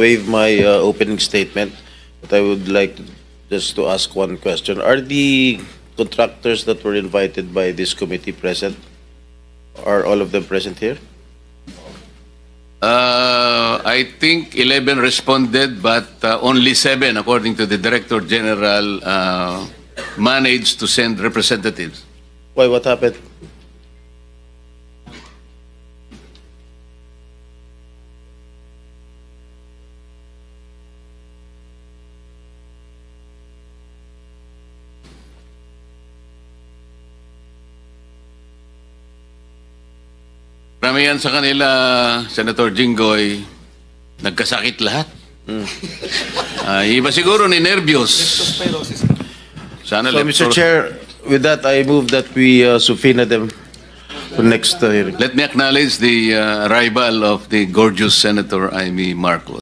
waive my opening statement, but I would like just to ask one question. Are the contractors that were invited by this committee present? Are all of them present here? I think 11 responded, but only 7, according to the Director General, managed to send representatives. Why? What happened? Karamihan sa kanila, Senator Jinggoy, nagkasakit lahat. Iba siguro ni nervyos. Sana So, Mr. Chair, with that, I move that we subpoena them for next hearing. Let me acknowledge the arrival of the gorgeous Senator Amy Marcos.